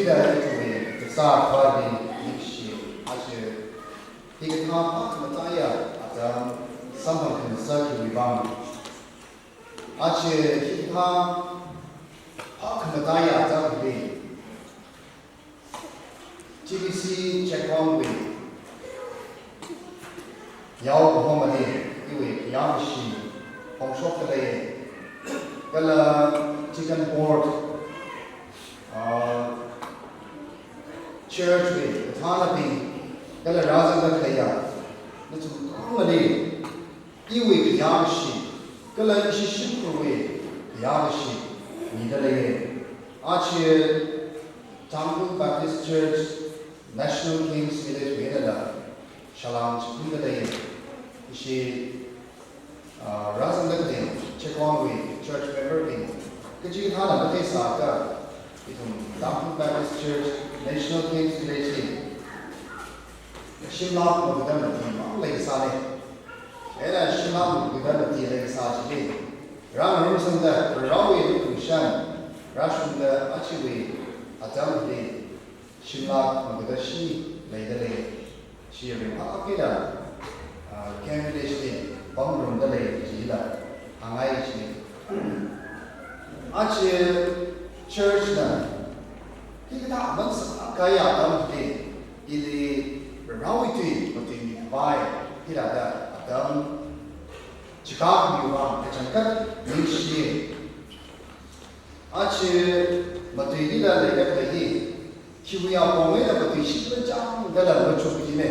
Matrida itu besar bagi Indonesia. Asyik kita apa mataya ada sambal kena kiwibang. Asyik kita apa mataya ada beli. GBC Checkon beli. Yau bohong beli, iwe yang si, pengshop beli. Kalau chicken board, church beli, thana beli. Kalau raja berkaya, macam kau ni, iwe yang si, kalau isi simple yang si, ni dah leh. Asyik Tangkhul Baptist Church, National Kings Village Vienna, Shalang Scriptural leh. Isi raja berkaya, Checkon church member beli. Kecil thana berkaya sahaja, itu Tangkhul Baptist Church, National Kings Village. Shimla mo kita nanti mang lagi sale. Era Shimla mo kita nanti lagi sale jadi. Ram rumusang dah rawi itu kushan. Rasung dah aciwi atam di Shimla mo kita shi lagi dah. Shi yang apa kita candidate ni panggung dah lagi jila. Angai shi. Aci church dah. Kita masa kaya atam di ini. Rawi tu betul baik tidak ada adam jika biwa kecangkat misi aci betul tidak lekat lagi kiwia pomai dah betul sih jam dalam bercuti ini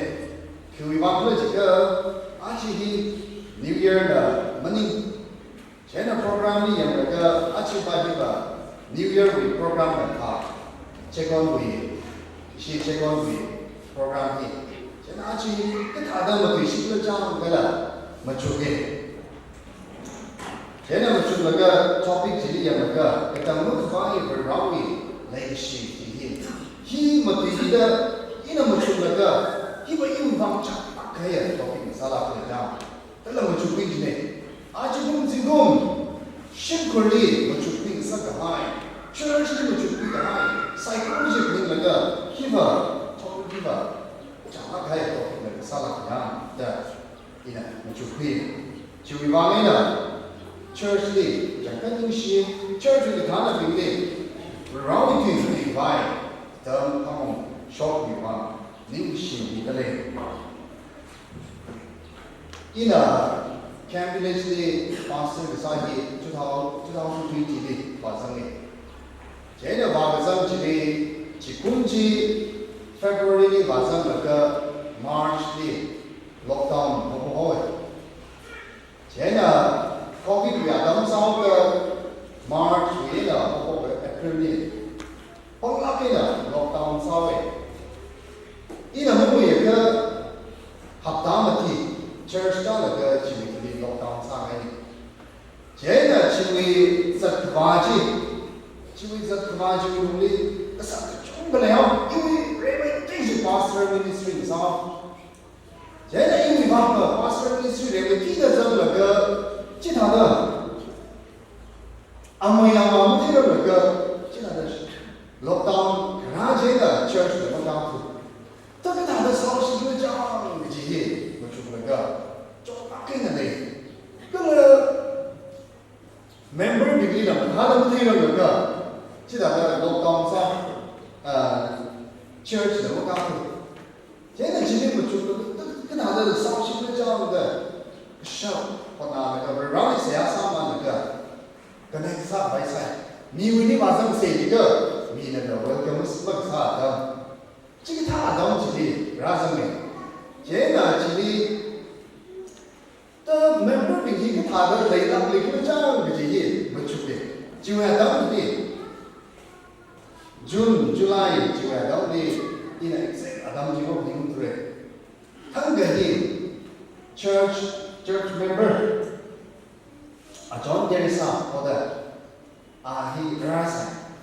kiwia pun jika aci di New Year dah mani channel program ni yang mereka aci bagi New Year program mereka Checkon si Checkon program ni. Aci kita ada betul sih macam kalau macam ni. Jadi macam lega topik jadi yang lega kita mungkin berawi lagi sih ini. Hi betul tidak ini macam lega. Hi bagi orang cakap kaya topik salah kita. Dalam macam ini. Aci pun singgung. Simply macam ini sagahai. Church ni macam ini sagahai. Psychology ni lega. Hiba topik hiba. Jangan kaya tu, mereka salah yang dah ini mencukupi. Cukupi bang ini, church ni jangan ingsi church ni thana pilih, berawal itu baik, dalam kamu shop ni bang, ingsi ni kali. Ini camp village ni pastor besar 2020 pasang ni. Jadi bahasan jadi cikunci. February ni bahasa mereka March ni lockdown apa-apa. Jadi COVID ni ada masa ke March ni lah apa-apa April ni. Penglaki lah lockdown sahaja. Ini mungkin ya ke hafta mati church dah lah ke ciri ni lockdown sahaja ni. Jadi ciri zat kebaji ni kesat kecumbelah ini. Pastor ministry sao? Jadi ini apa? Pastor ministry dia tidak zaman lagi cina dah. Amai amam tidak lagi cina dah. Lockdown kerana jadi church lockdown tu. Tapi tak ada salah satu jam jadi macam lagi. Coba kena deh. Kalau member degree dah ada tidak lagi cina dah lockdown sah. Church dah bukan tu. Jadi jadi macam kan ada sahaja sih macam ada show, pernah mereka berawal saya sama mereka. Kena kisah baik saya. Minggu ni masa saya juga, minggu ni welcome semua ada. Jadi tak ada jadi rasa ni. Jadi tu member pergi ke ada lelah beli macam jadi macam ni. Cuma ada ni. June, July, July, dah ni ini Adam juga bingung tu. Tangkhul church member, John Jerisa, pada, he rasa,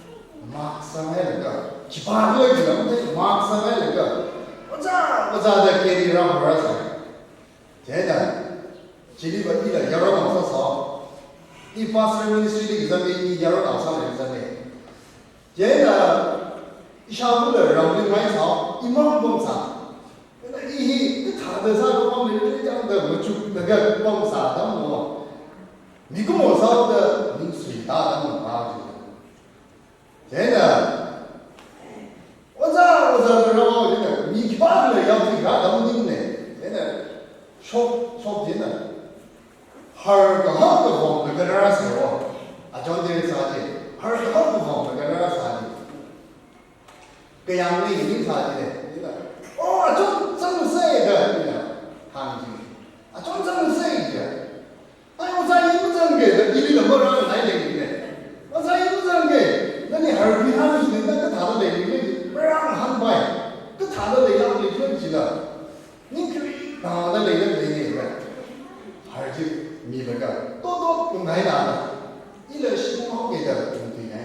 Mark Samuel juga, cepat lagi juga, Mark Samuel juga, macam ada kiri ram rasa, jadi bagi dah jarang masa sah, ini pastor ministry ni kita ni jarang masa ni kita ni. Jadi 下不了让另外朝一毛不啥，那他的啥个方面这样的我就那个帮啥的我，你跟我说的你水大的我爸就，真的，我这然后这个你爸了要对他当兵呢，真的，说真的，好个方那个那时候，讲的啥子，好个方那个那啥子。个样里你啥子的，对吧？哦，正谁的，对吧？行情，正谁的？哎，我在一不正给的，你怎么让人来领的？我在一不正给，那你耳鼻他们那个他的领域，不让han bài，个他的领域领去了，你可以他的领域的，而且你那个多公开的，你的是不好给的，对呀，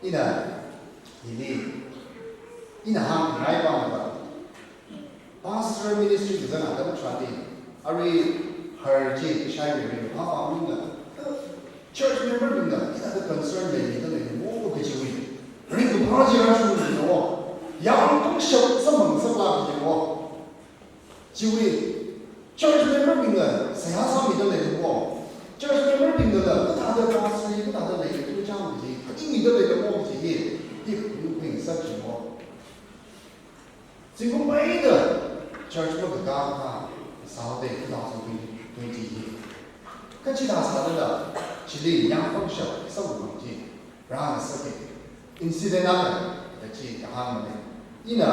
你呢？你。ina ham ngai ba ba pastor ministry is an adam chandi ari harji shai re ha ba mi na church member mi na ina the concern le ni de mo ko ji wi ri ko ba ji ra shu ni no yang tong shou sa meng sa la ji wo ji wi church member mi na sa ya sa mi de le wo church member mi de la ta de pastor yi ta de le ju chang ji ni mi de le mo ji yi ku ping sa ji wo经过每的 church 不可干哈，少得不到对记忆，跟其他啥的，其实两方向生活环境，然后是给 incident 那个的去干嘛的，伊呢，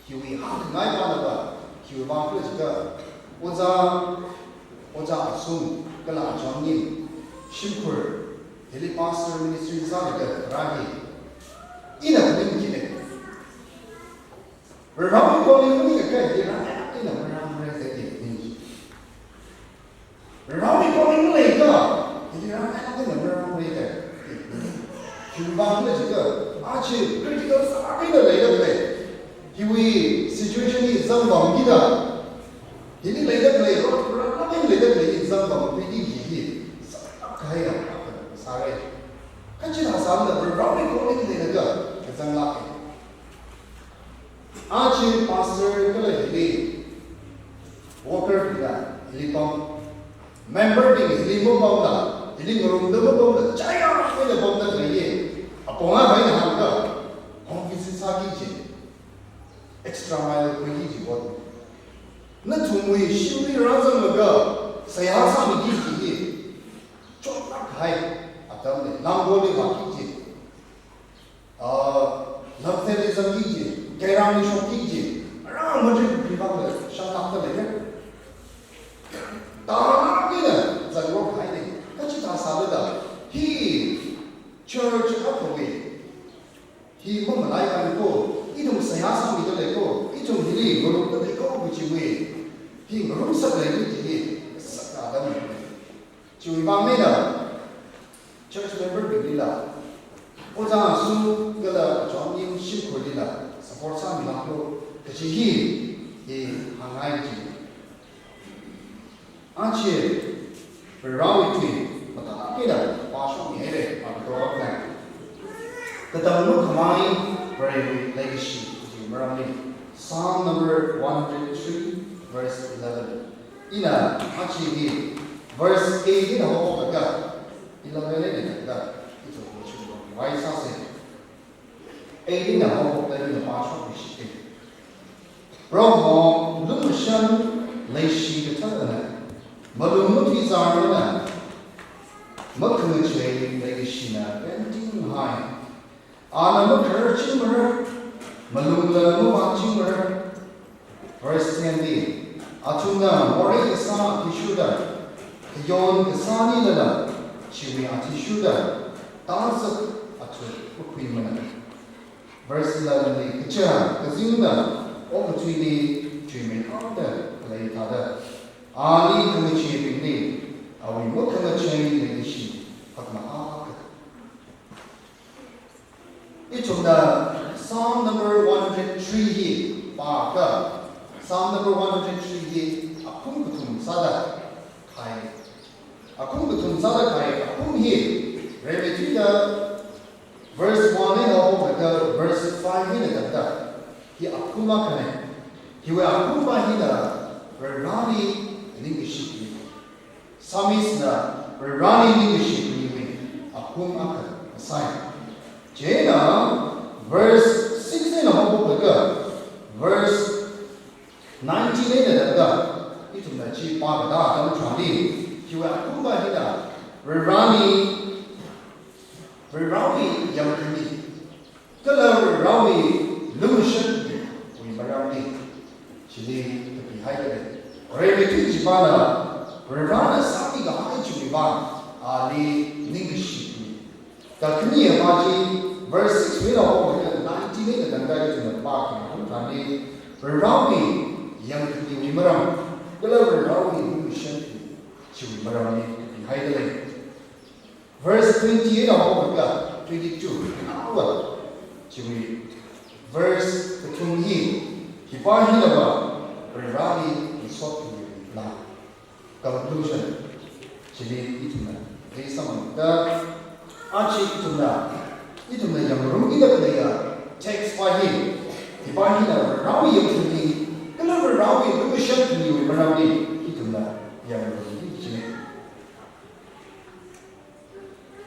就为哈更爱办的吧，就帮助这个我在送跟拉专业，辛苦，这里pastor ministry 上那个然后，伊呢肯定记得。然后光你那个概念，你能不让人在点进去？然后你光你那个，你让他能不让人在就帮这个，而且这个啥个的来的不对？因为 situation 是真忘记的，你来的来，那边来的来，真忘记的，啥开呀？啥个？看其他啥的，然后你光你那个，真拉。而且 pastor 个了里 worker 的里帮 member 的里不帮的里个人都不帮的这样为了帮的可以帮啊帮的那个 office 啥的去 extra mile 可以去过那从为修理让这么个谁还上的地去做那开等的南国的话去那在这上去该让你说地界，让我们这个地方的相当的那个，当然的，在我看的，那其他啥的，he church authority， he 我们来看过，一种神下上面的来过，一种里我们的来过不就会，he 我们实来的这实干的，就一方面的 church member 比例了，我讲书个了专业辛苦的了。support 上面那个，这些也很爱记，而且reality 不大给的，把上面的把多少呢？这当中可买 very legacy 就是什么呢 ？Psalm number 103 verse 11，伊呢，而且verse 8的好那个，11的那个，一种过去的，外啥子？8的好在这个把上面写的，然后路上来写的他呢，马路没提早的呢，没可吹那个写呢，跟挺嗨，那么可儿进门，马路了没往进门 ，verse 10的，从那我这个啥提出的，用个啥呢了，去为提出的，当时不亏么呢。verse 11里，这样个经的，我们最里最美好的来他的，你可能去并的，为我可能去那个是，他嘛一种的 Psalm number 103八个 Psalm number 103空不通啥的开，空不通啥的开，空hier，repeat的 verse 1呢，我们的。akuma kane hiwa akuma hina Rani leadership Samis na Rani leadership ni akum akan assign Jena verse 16 of verse 19 daga itu na chi pa da dam chani hiwa akuma hina Rani yang kini kalau Rani lumushan we marani Chile to be hidden. Ready to Jibana, Rana Saki Gahan Chuliban, Ali Ningishi. The Kenya Maji, verse 6 of 19 and guided in the park in Rani, Rami, young Kimimaram, the level Rami Nishan, Chulimarani to be hidden. Verse 28 of 22, hour, Chili, verse the Tungi. Hibahilaba, Rani is what to you now. Conclusion. Chili ituna. They summon the Archie ituna. Ituna young Rumida player. Text by him. Hibahila, Rawi Yutuni. Deliver Rawi, Lumushan to you, Rawi ituna. Young Rumida Chili.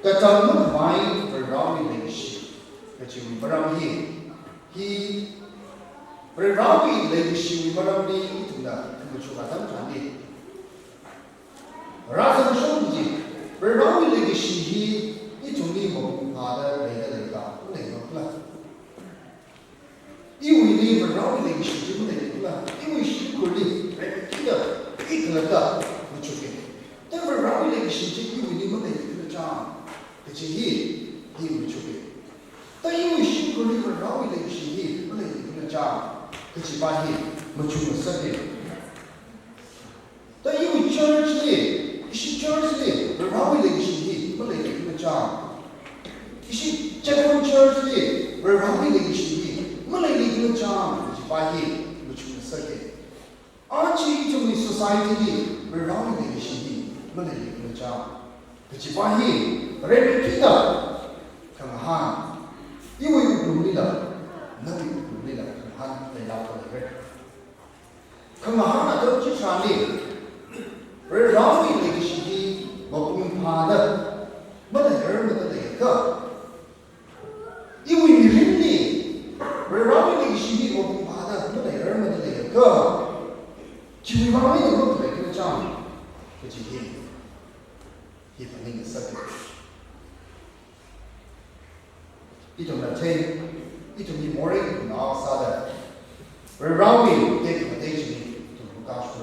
The Talmud mind for Rawi leadership. But you will Rawi. He Rawi leadership Maramdi ituna Muchukatam Chandi. Razan Shonji, Rawi leadership ituni Mo Pada Leda Lega. You will leave Rawi leadership Lega. You will ship Kurdi, Rekita, Itlaka, Muchuki. Then Rawi leadership you will leave the charm. The Chihi, he Muchuki. Then you will ship Kurdi for Rawi leadership, the charm. Kichibahi, Muchuma Sunday. The you church day, she church day, the Rawi Legacy, Malay in the charm. She Checkon church day, where Rawi Legacy, Malay in the charm, Kichibahi, Muchuma Sunday. Archie to the society, where Rawi Legacy, Malay in the charm. Kichibahi, Rebekita, Kamahan. You will do leader, no, you will do leader. They love for the red. Come on, I don't just try it. We're wrong in the city, but we father. But I heard that they go. You will be really. We're wrong in the city, but we father. But I heard that they go. You will not make a look like a jump. But you hear. He putting a second. It will attain. It will be more than outside. We're rounding degradation to Mukash.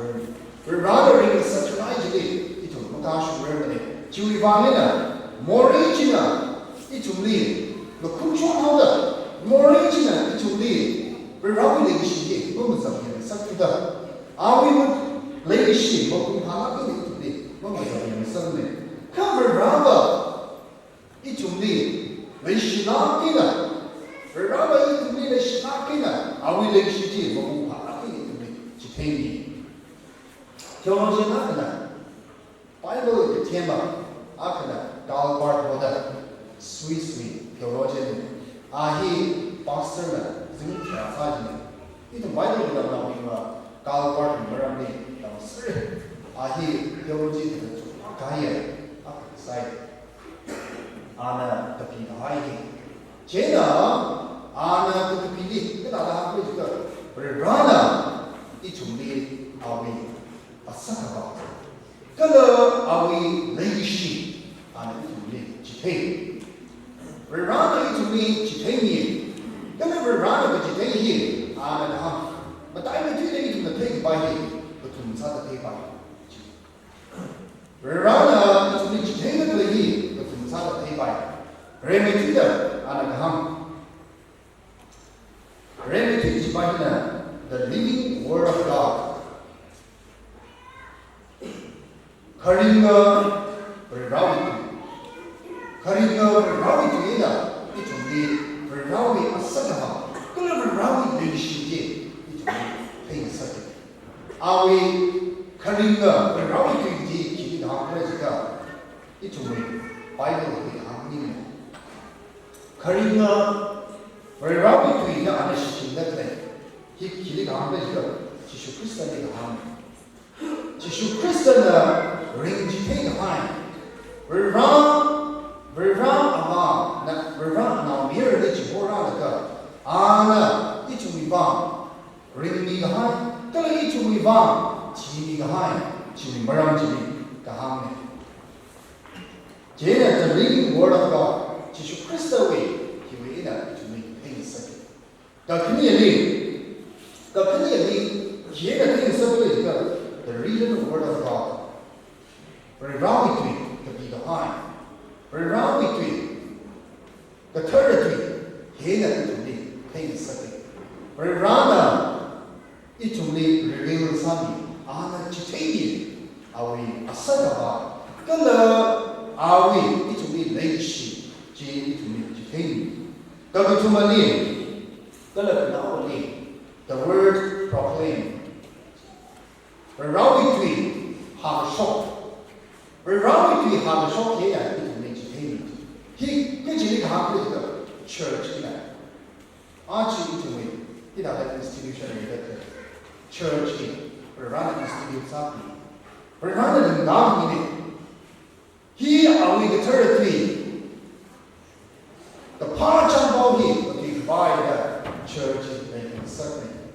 We're rather in such an idea, it will Mukash Germany. Juivamina, more original, it will lead. The Kuchon Holder, more original, it will lead. We're rounding the Shiki, Mumazam, Sakita. Are we with Lady Shi, but we have it to lead. Mumazam, suddenly. Cover rather, it will lead. When she not dinner. Rabbi to me the Shinakina, are we like Shiti, Momuha, to me, Chitani. Theology Nakana, Bible the Tema, Akana, Dal Bark sweet, theologian, Ahi, Pastor, Zinka, Fajna. In the Bible, we are now Dal Bark and Maramni, that was three. Ahi, theology to the Kaya, up the side. Anna, the Pina, Jena. Ana to the PD, the other half is Rana, it will be are we a Sakaba. Color are we lady sheep, and it will be Chitane. Rana it will be Chitanian. Then Rana the Chitanian, and a half. But I will tell you the take by him, but to Misata take by him. Rana it will be Chitanian, but to Misata take by him. Remitida, and a half. Remedy is the living word of God. Karinga Ravi. Karinga Ravi Ida, it will be Ravi Asaka. Whatever Ravi leadership, it will be paying second. Are we Karinga Ravi to keeping the Hampresica? It will be Bible with Hamini. Karinga Ravi to Ida and a ship that way. 기리가 한 거지가 지수 크리스천이가 한 지수 크리스천은 링지테이가 한 나 미래를 지보라니까 아나 이중이방 링미가 한 그래 이중이방 지미가 한 지미 머랑지미가 한 쟤는 the living word of God 지수 크리스천의 기회이나 이중이 행했어요. 더 큰일이 기회가 행했어버리니까 the real word of God very wrong between to be behind very wrong between the territory 해가 이쪽이 행했어요. very wrong 이쪽이 reveal 삶이 아나 지탱이 아위 아사가봐 근데 아위 이쪽이 레이시 지 이쪽이 지탱이 더 그쪽만이 근데 나오니 the word proclaim very wrong between have a shock very wrong between have a shock 해야 이쪽이 지탱이 그 지리가 하고 church이나 아치 이쪽이 이다가 institution이 이렇게 church이 run institution run 나오니 he are we the territory the part of he by the church making certain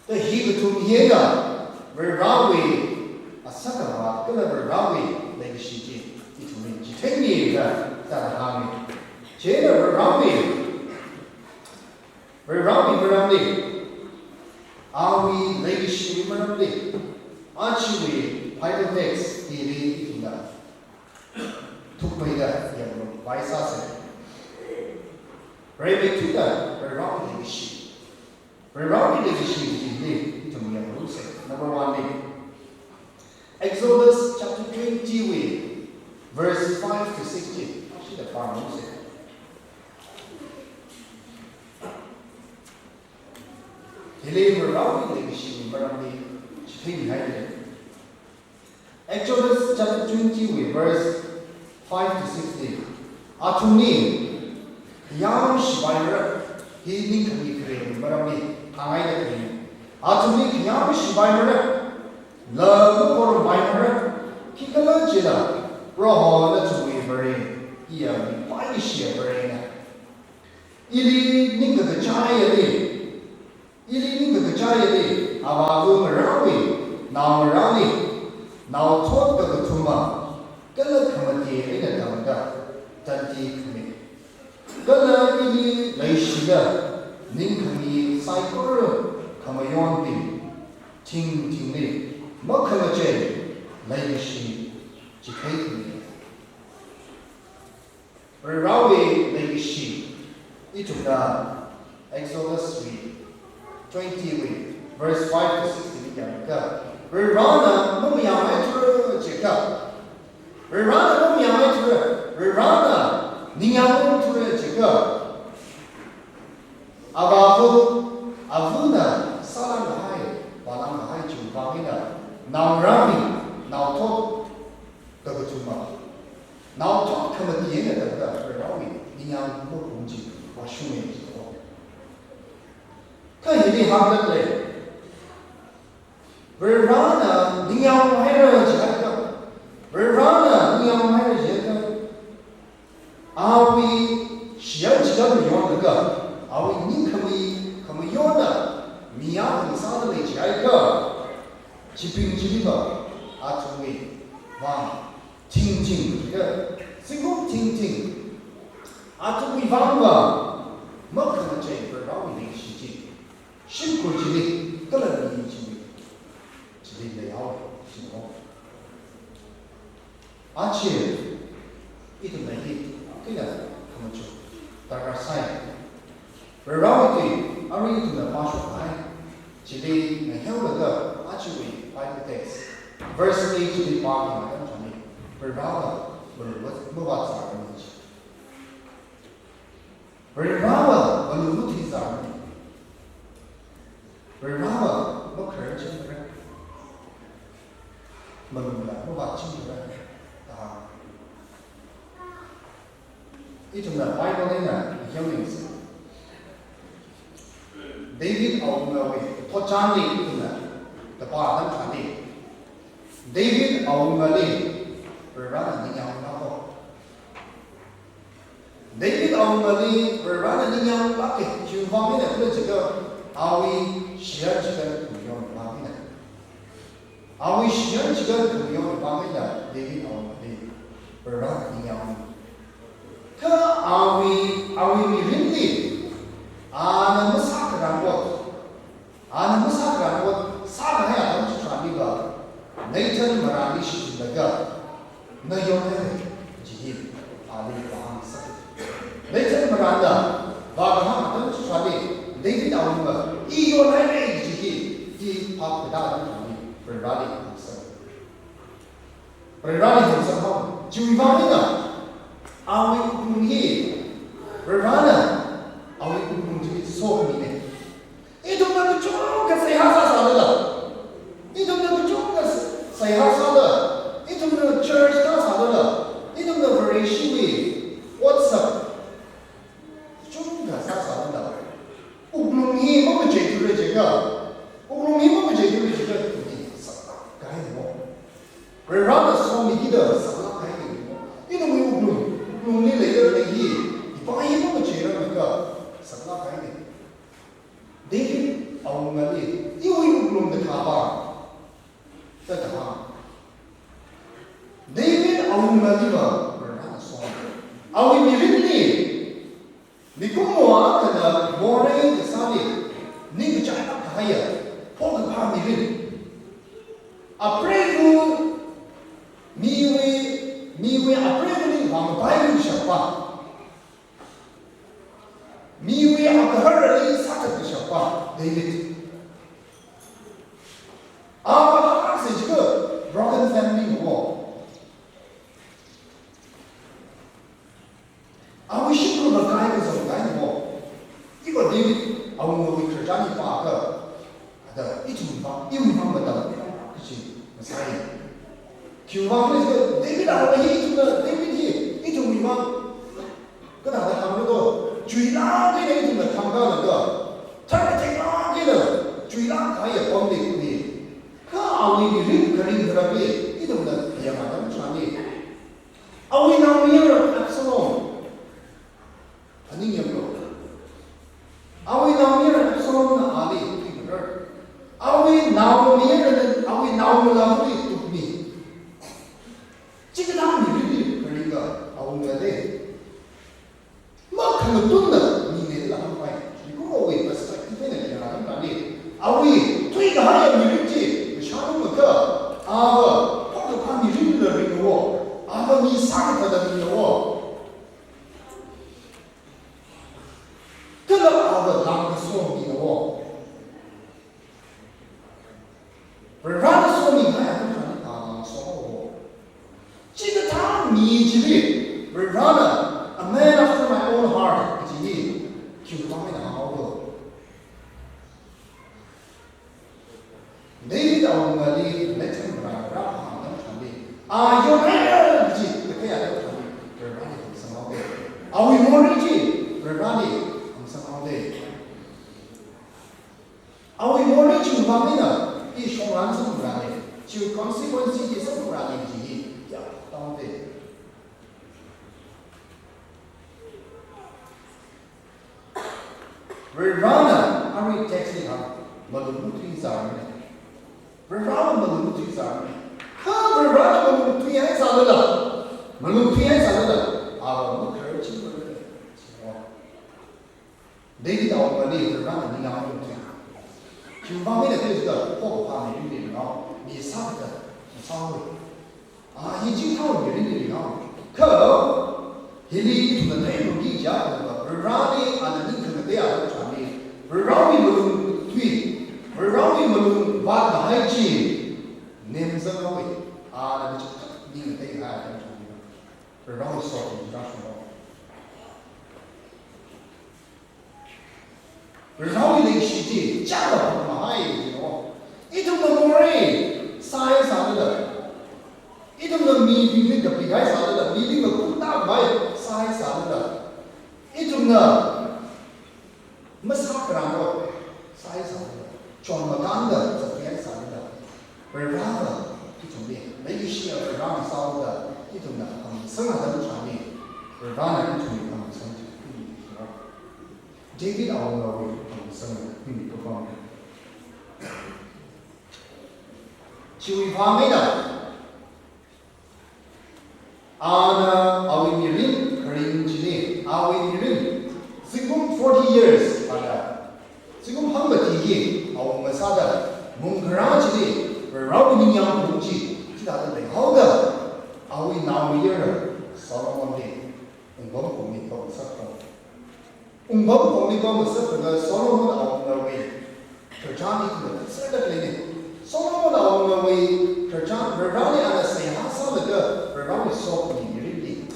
the he to he가 very wrong 아사가 그래 very wrong 내기시지 이쪽이 지탱이가 따라하니 쟤는 very wrong 아위 레이시 머람리 아치위 바이블 텍스트 이리입니다. tukmaida yang baisase very big very wrong leadership ini itu yang rusak. Number 1 Exodus chapter 20 verse 5 to 16 actually the farm rusak. Exodus chapter 20 verse 5 to 16 아tum니 그냥 시바이를 히닝크니 그래 바람이 강하게 그래 아tum니 그냥 시바이를 러브코로 마이를 키kalajida rohona tuwi bari iya pai shia bari ili ninga the chayali abagu marawi now thought the tuma kala khamati ina tamda tanti khami kala ili laishida ninkhami saikor khamayon bi ting ni makhamache laishi jikai rawi laishi ituda Exodus 20 verse 5 to 16 ya Rana no yamaitu cheka Rana no yamaitu Rana ninyamu cheka avuna salam hai balam hai chu bangina now rami now to the chuma now to come at the end of the rami ninyamu kunji washume Kahili hamlet Verana, Niam Hera, Verana, Niam Hera, are we Shiacham Yonaga? Are we Nikami, Kamayona, Miam, Sadly, Jaika, Chipping Jiba, Atumi, Van, Ting Ting, single Ting Ting, Atumi Vanga, Makana Jay, Verani, Shiji, Shinku Jili, Galani Jili. 아치 itu lagi tidak kemuncul terkasai reality hari itu dah masuk hai jadi menghebat ke aci Bible text verse 8 to the part yang kami berbawa membuat sahaja berbawa menuruti sahaja berbawa bekerja mereka membuat cinta itu dah Bible ini dah yang ini David Aungawi, Tochani, the Bar Tani. David Aungali, Verana Niyang. David Aungali, Verana Niyang Laki, Chuvamina, political, Awi, Shiachigan, Kuyon Pamina. Awi Shiachigan, Kuyon Pamina, David Aungali, Verana Niyang. Ka Awi Mirindi, Anna Musakaranwat, Anna Musakaranwat, Sakaya, Chaniga. Nathan Marani Shilaga, Nayone, Jihim, Ali Baham Sati. Nathan Miranda, Bagaham, Shadi, David Aunga, Eonai Jihi, He Pop the Dadi, Ferrari himself. Ferrari himself, Juvamina, Awi Kumhi, Verana, Awi Kumhi, so many. It don't have to joke as they have us. It don't have to joke as saya salah, itu mana church dah salah, itu mana variation WhatsApp, juga salah. Ublum ni mana jadi tu juga, ublum ni mana jadi tu juga ini salah, kaya mo. Berapa suami kita salah kaya mo. Itu mana ublum ni lagi, ipai mana jadi juga salah kaya. David Aungali, itu ublum dekapa. David Aunaliva berana song. Awi mirini. Nikumwa kana more kesali. Ning jana kaya. Pok pa mirini. Apregu miwe apregu ni wampai siapa. Miwe akhara ni sakat siapa. David. Apa juga broken family war. Awi shukru berkait dengan war. Iko David awang kerja ni pakai ada itu betul kecil Messiah. Cuba ni David awang David itu memang kenapa kamu tu jualan ni itu tanggal tu, cara teknologi ni jualan kaya pondek ni. Awi diri kering berapi itu benar yang ada macam awi namanya Absalom ani yang tu awi namanya Absalom ali itu benar awi namanya itu ni jika nama diri kering awi ada mak kalau tu nak ni lah apa ini kau awi perspektif ni yang ada tadi awi tu ini hanya diri Shanuka, Ava, Pokapani Riddler in the war, Ava me Santa in the war. Tell Ava Lang song in the war. Verana song in the song. She town me, Jimmy, Verana, a man after my own heart, Jimmy, you come in a hour. David Aungali, let him run around your energy. The chaos of the running somehow. Are we more rich? We're running somehow day. Are we more rich in Mamina? Is from ransom running. To consequences is of running. Yeah, down there. We're running. Are we texting her? But the movies are. Berapa meluncur sana? Kau berapa meluncur yang sana dah? Meluncur yang sana dah? Awak kerja berapa? David Aungali berapa ni nak meluncur? Cuma ni nak kerja kau paham ni lah. Ni sahaja, sahaja. Ini tahu ni lah. Kau ini tu nanti mungkin jadi berapa ni ada ni kena dia ada macam ni. Berapa meluncur? Berapa meluncur? What the hygiene? Names are away. Let me just need a high. We're not sorting rational. We're not really shitty. Java, my, you know. It was the more science out of that. It was the meeting, the big guys out of that. Meeting the good out by science out of that. It was the massacre. 练，那一些让你烧的一种的，生活的传递，让人从他们生活。David awal生命不方便，就方面的，awi mirin kering jini, awi mirin, singgung 40 years ada, singgung hamba tiye, awi masada, mungkara jini, berawi yang kunci, tidak ada lehau da, awi nawi year, Solomon ni, unggam kumi kau sakau. Unggam kami kau mesti dengan Solomon awal awal kerja itu sedang lagi. Solomon awal awal kerja berani ada sehat sama ke berani sok ni mirip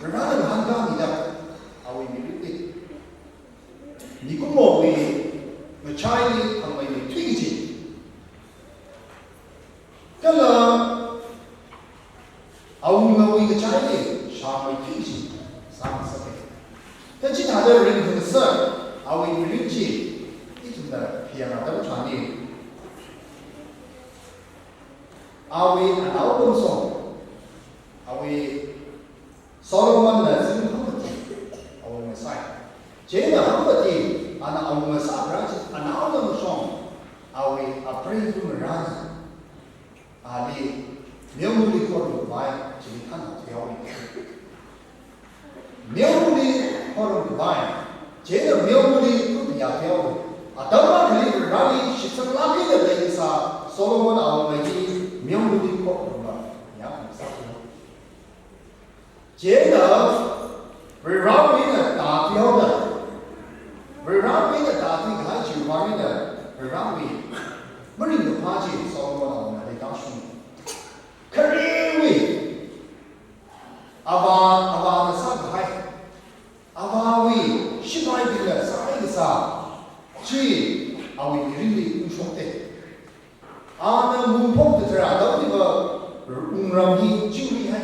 berani hantar ni dah awal mirip ni kau mau mencari apa ini tinggi. Kalau awal awal mencari sama tinggi sama sekali. 但其他的人可能是为人际一种的偏爱的传递，为老公送，为Solomon的这种好的，为我晒，这个好的，那我们啥不然是老公送，为pray for me 你苗木的过路来，这里看到条理。苗木的可能来，这个苗木的不比较条理，当然可以让你实现那个的那个啥，所罗门王那个苗木的可能了，也很少了。这个为让你的达标的，为让你的达标还是方面的，为让你不能够发现所罗门王那个大数。可以为阿爸的三个孩，阿爸为失败的三个啥，去阿为人的不爽的，阿那蒙碰的这啊，到这个让你就厉害，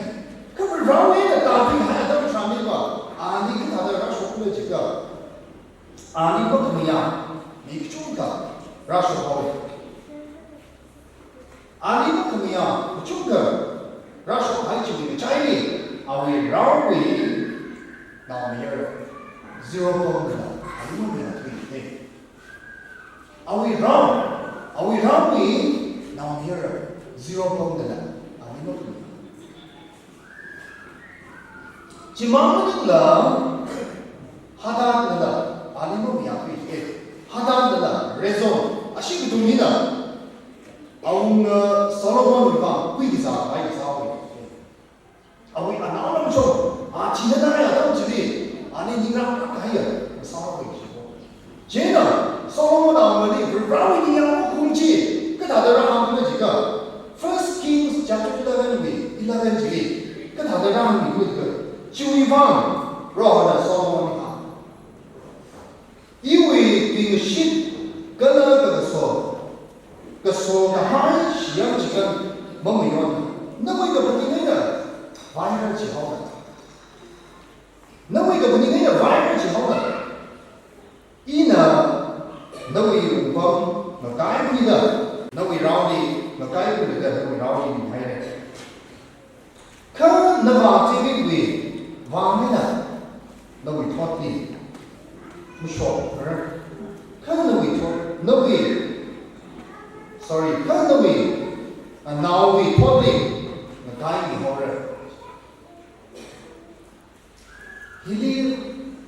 可不让你的大兵还到上面吧，你跟他的让说的这个，你不怎么样，你就个让说好的。你不怎么样，就个，然后还就一个摘里，为绕位，那没有0分的，没有对的，为绕位，那没有0分的，没有对的。今晚的了，哈达的，没有对的，哈达的，raison，是个东西的。Solomon lupa, kui kisah, baik kisah kui anak macam, cina dah ya tahu jadi, ni jingan apa kaya, kisah kui sih. Jadi, Solomon awal ni berapa ni yang kunci, kita ada orang apa juga. First Kings chapter 11 jadi, kita ada orang ni juga. Cui bang, roh ada Solomon ni. 因为这个心跟那个说。个说个还需要几个没没用的，那么一个不应该的，玩儿几好的，那么一个不应该的玩儿几好的，那位有光，那改不的，那位绕的，那改不的，那位绕的厉害的，看那把这个位完美的，那位脱的，不说不是，看那位脱，那位。Sorry, kan we, and now we probably the guy in order. Hili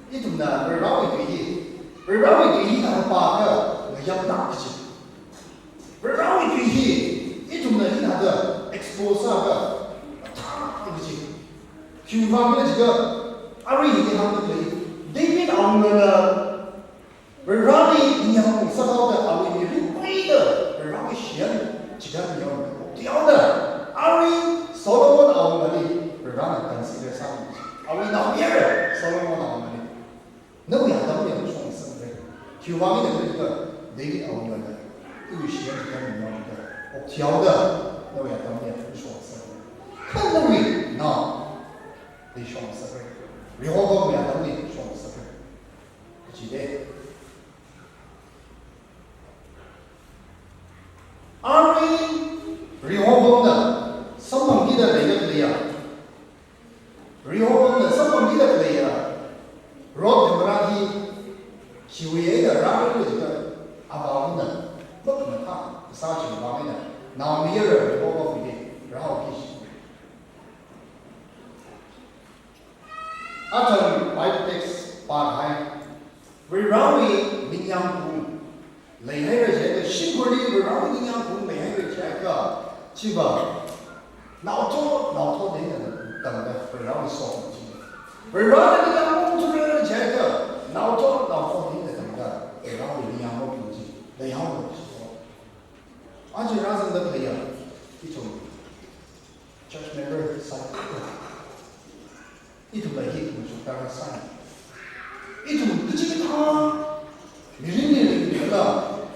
itu na berawi tuhi na apa ke yang tak kecil. Berawi tuhi itu na ini ada expose ke tak kecil. Cuma mana juga hari ini hamil lagi. David awalnya berawi yang sebab awal ini lebih dah. 让我写几个没有掉的，Solomon awal ni berang consider satu, nak biar Solomon awal ni, nak yang tahu yang tu semua sebenarnya, cuma ni kita David awal ni, itu写几个没有的，掉的，nak yang tahu yang tu semua sebenarnya, kan nak ni semua sebenarnya, lihat yang tahu ni semua sebenarnya, jadi. Ari, 了以后我回去，然后继续。After Bible text part 还为让你领养苦，厉害的这个辛苦的为让你领养苦，厉害的这个，是吧？脑多的人等的为让你说不清，为让你领养苦出来的这个脑多的人等的为让你领养苦不清，领养苦说，而且让人的培养一种 church member side。一种来一种当然善，一种不记他，没人领了，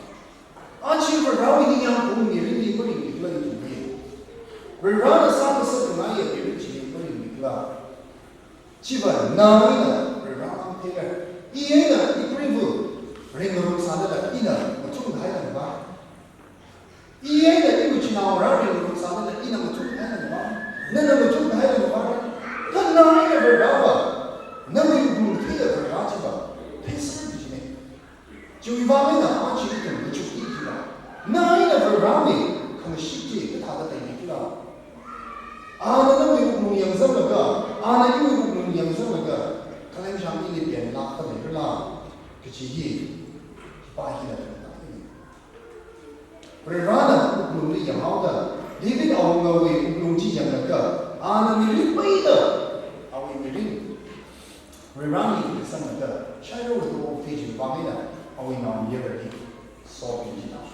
而且不让你领养不没人领不领了一种的，不让的三个四个哪也没人领不领了，基本哪一呢？不让他们这个，一呢一恢复，人都三的了，一呢我中台了吧，一呢一个去拿我让人都三的了，一呢我中台了吧，那我中台了吧。那哪一个不让吧？那么有不配的不让去吧？配什么东西呢？就一方面呢，而且一种就一句了。哪一个不让呢？可能细节跟他的等一句了。那么有不养生那个，那有不养生那个，可能上面的变拉的那个啦，就是把一的不是让的不容易养好的，你这个我们为不容易养那个，那你没背的。为让你生那个产肉多非常方面的，为让你的烧饼去打顺。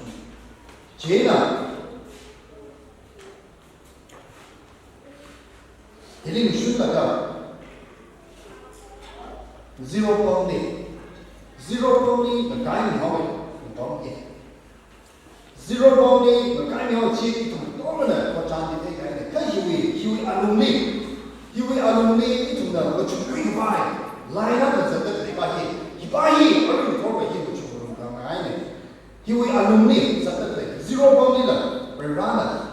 这呢，一定顺那个 zero boundary 的概念好没？懂没 ？zero boundary 的概念好，这一种多么呢？我讲的这个呢，看因为阿龙呢。因为阿龙呢一种的我就规范，来那个真的一把一而且多个一个就不能干呢。因为阿龙呢真的对 zero boundary 了，不让的，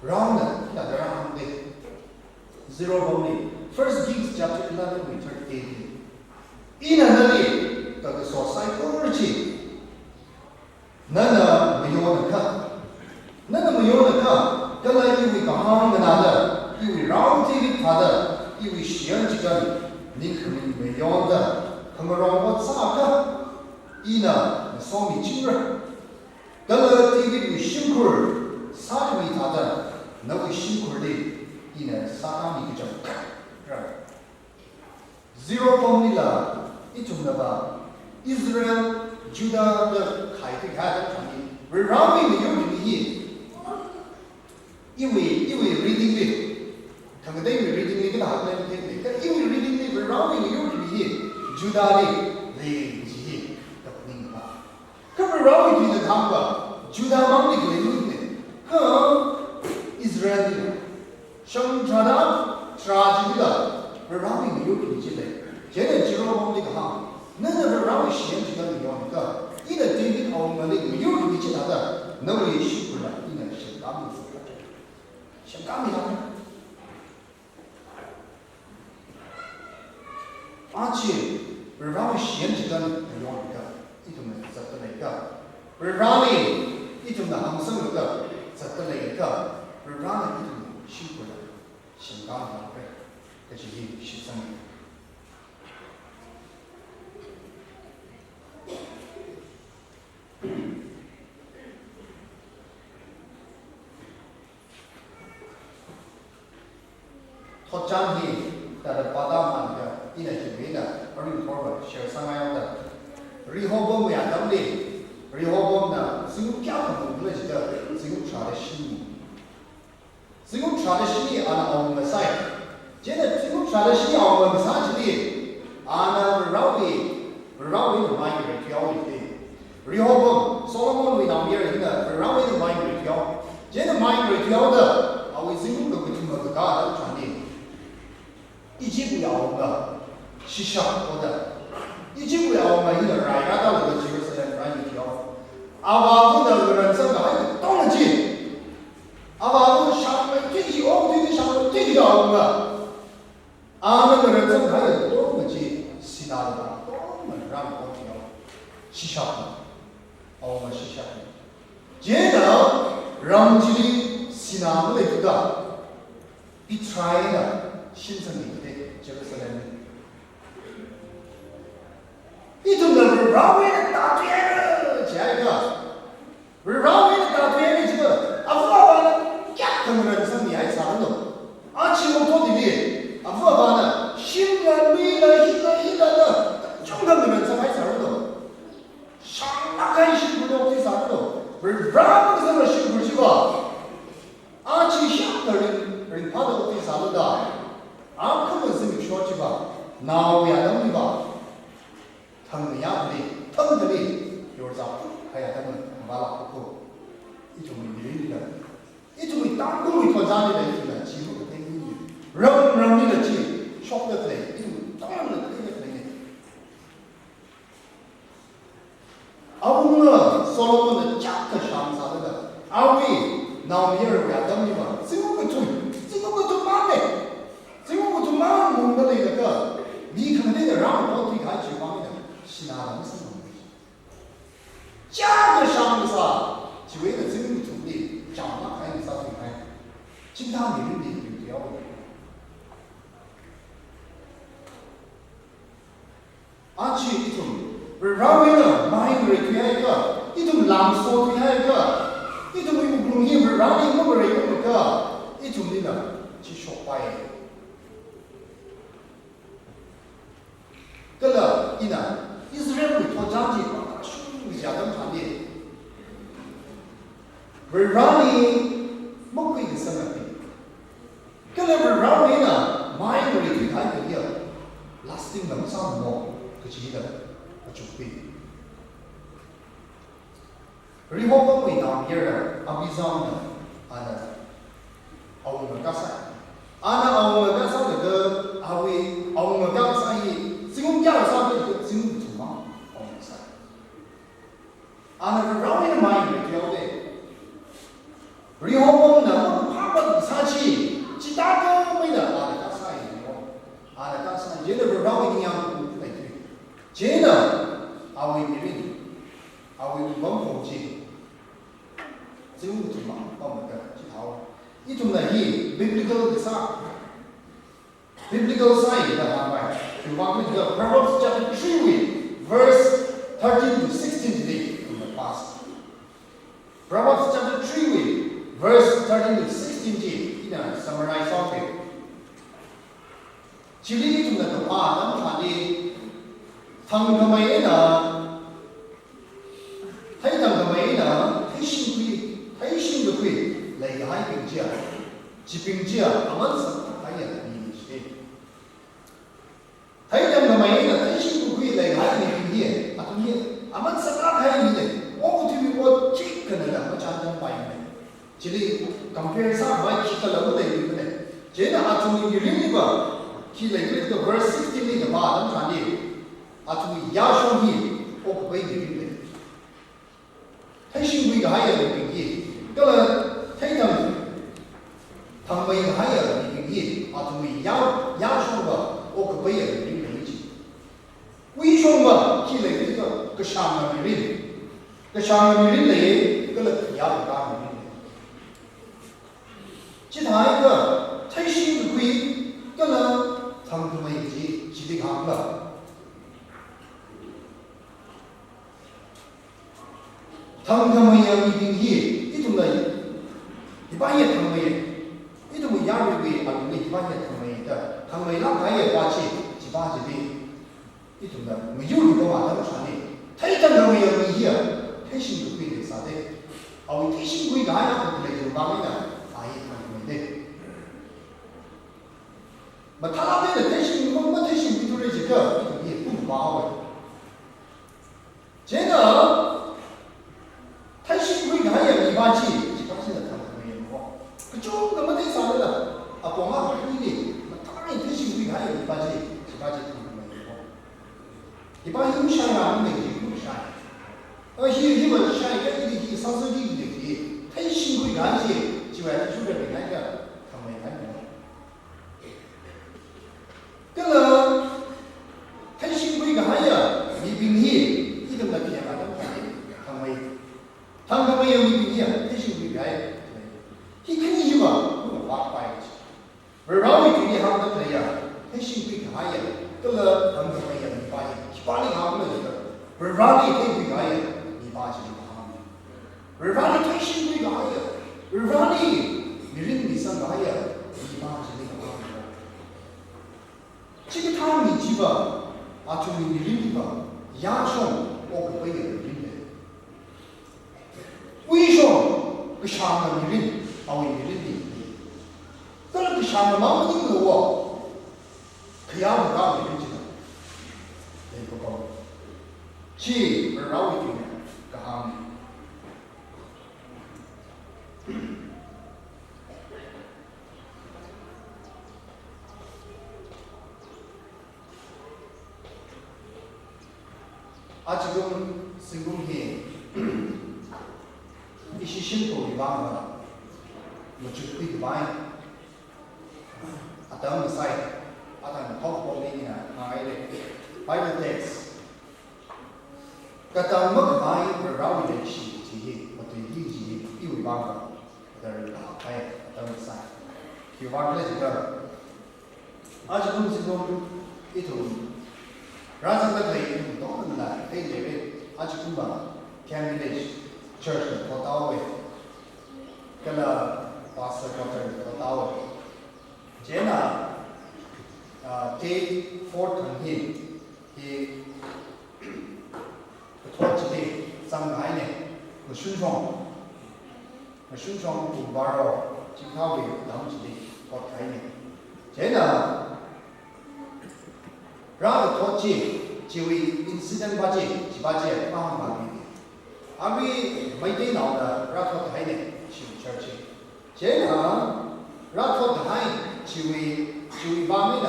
让的，那个让的 zero boundary。First Kings chapter 11 verse 18。一呢那里这个说psychology，那没有人看，那没有人看。跟来因为刚跟他的，因为让这个他的，因为选这个，你可能没用的，他们让我咋个？一呢，说明清楚。跟来这个有辛苦，啥为他的，那个辛苦的，一呢，啥你就讲，是 zero boundary 了，一种的吧，Israel、Judah 的开拓开的传递，而让你没有意义。因为 reading 的，他们对于 reading 的跟他们的因为 reading 的不让我们有意义，就他的来记的不明白，可不让我们听他们吧，就他们的来用的，Israel 的，像他的杀鸡的，不让我们有理解的，现在只让我们那个哈，那不让我们先知道的样的，一个对比我们那个有理解他的，那么也辛苦了，一个是他们。想干没干？而且，而让我先知道的不用那个，一种的怎么那个，而让你一种的航生那个怎么那个，而让你一种辛苦的想干没干，这是一牺牲的。托张的，但是巴达曼的，一年是没的，而且托个小三万的，然后我们也当的，然后我们呢，只有家庭我们这个只有查的心，只有查的心按我们赛，现在只有查的心我们啥子的，按绕的的买个条的，然后我所罗门为那别人的，绕的买个条，现在买个条的，为只有那个什么个干的传的。一直不要我们是想过的，一直不要我们一个来干到那个Jerusalem来一条，阿爸父的人生还有动了劲，阿爸父上面最起我们这个上面最要我们，那个人生还有多么劲，是那的多么让我们是想的，我们是想的，这让这里西南的这个比拆的新城里的这个是来的。一种的绕围的大队了，这个绕围的大队的这个阿富汗呢，呀，他们人生你还啥呢？而且我说的呢，阿富汗呢，新人没了，一个的，中国人生还啥呢？上哪开心不了为啥呢？绕围的辛苦是吧？而且香港人怕的为啥呢？啊，根本是没说去吧？那也能的吧？他们样的，他们的有啥？还有他们把老婆一种女的，一种当公的国家的人呢，几乎不可以，让你的去说的对，一种当然的对的对。而我们所罗门的价格上啥的，而为那米尔亚当的嘛，这个不满的，这个不满蒙的那个，你可能得让我对他去方面的。其他人是什么？价格上的啥？就为了这个土地，讲了还有啥对开？其他领域有标的。而且一种，让为了买个人推一个，一种朗诵推一个，一种用工业让你某个人用一个，一种的呢去说白。这个一呢。以色列会拓展的，兄弟下等产业，为让你莫会的生命，跟那为让你呢，买个人推开个样，lasting 能上么，个记得，个准备。然后我们那边的阿比上的，我们干啥？我们干啥那个我们干啥伊，只有两三个只有。那个让你买一条的，然后我们呢，我们怕不下去，其他的没得，那干啥也没那干啥？这个让我营养不对，这呢，为别人，为文化去，只有做嘛，我们的其他，一种呢，以 biblical 的啥 ，biblical science 的安排，就往那个 Proverbs chapter 3 verse 13 to 16 today。Proverbs chapter 3 verse 13 to 16 ini summarize of it. Ciri itu nak apa? Dalam tadi tangkamai na, thay tangkamai na, thay sing kui, lagi hai pingjia, ci pingjia aman sa kaya ni sih. Thay tangkamai na, thay sing kui lagi hai pingjia, atau ni aman sa kaya ni deh. Oh, tu buat cik kena dah macam baik ni. Jadi compare sama baik kita lalu dah ini ni. Jadi atu ni ring ni bah, kita lagi tu verse 16 ni dah bah, dalam tadi atu ya shong ni, oh baik ni ni. Hai sing bui gaya ni pergi. Kalau hai tang bui gaya ni pergi, atu ya shong bah, oh baik ni ni. Wei shong bah, kita lagi tu kesana ni ring. 个上面的人个了也不干的，其他一个太新的规，个了他们没有几的看了，他们要一定一种的，一般也他们一种亚瑞规，一般也他们的，他们那还也花钱几把几的，一种的没有一个嘛，他们传的，太真他们要一些。太辛苦的啥的，太辛苦的呀，不来就帮你的，他们的。他那边的太辛苦，太辛苦的这个也不包的。这个太辛苦的呀，一般去，基本上他们没有过。就那么太啥的了，光嘛不对的，当然太辛苦的呀，一般去，他们没有过。一般有想法，没有想。因为像一个上手的一个太辛苦干些，就爱就在那个他们那个，跟了太辛苦干呀，一兵役，一种的偏嘛，他们有一兵役，太辛苦干，个呀，让你人的生个呀，一般是那个话。这个他们基本啊，从你人的吧，压上我个不一样的人的，为什么个上个人啊，为人的，但是个上个忙不定的我，可要不干的人知道，那个高，去而绕一点个行业。啊，这种成功的，一些辛苦的方法，我就可以买。啊，当我晒，啊，当好好的呢，买的，Bible text，个当我买，我绕的是这些，我对理解有一方法，在打开，当我晒，就玩了这个，啊，这种成功一头。然后这个可以多很难，可以这边阿吉古巴 ，Can Village Church 做到位，跟了Pastor Doctor 做到位。接呢，Take for 腾讯，he 拖起的上海呢，和宣传古巴罗，今朝的当起的拖台呢，接呢。然后拖起，就为 incident 把这帮忙的，阿为没电脑的，然后拖台呢，去 church， 这样，然后拖台就为把没的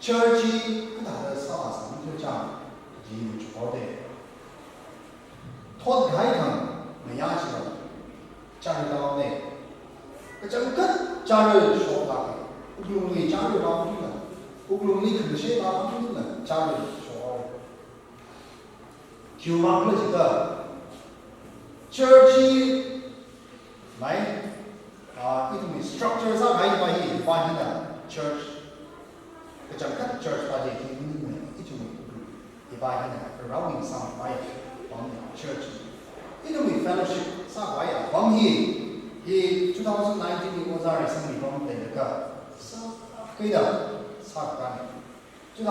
church 跟他的啥上就讲，就错的，拖台上没压起了，加入到的，个整个加入说法的，不容易加入到的。不容易可些把他们呢加入说，就忘了这个 church 来啊，一种 structure 上还有把一发现的 church， 个整个 church 把这一种一发现的 surrounding 上把帮 church， 一种 fellowship 上把呀，帮he 2019年我在生里方的那个对的。사간 2019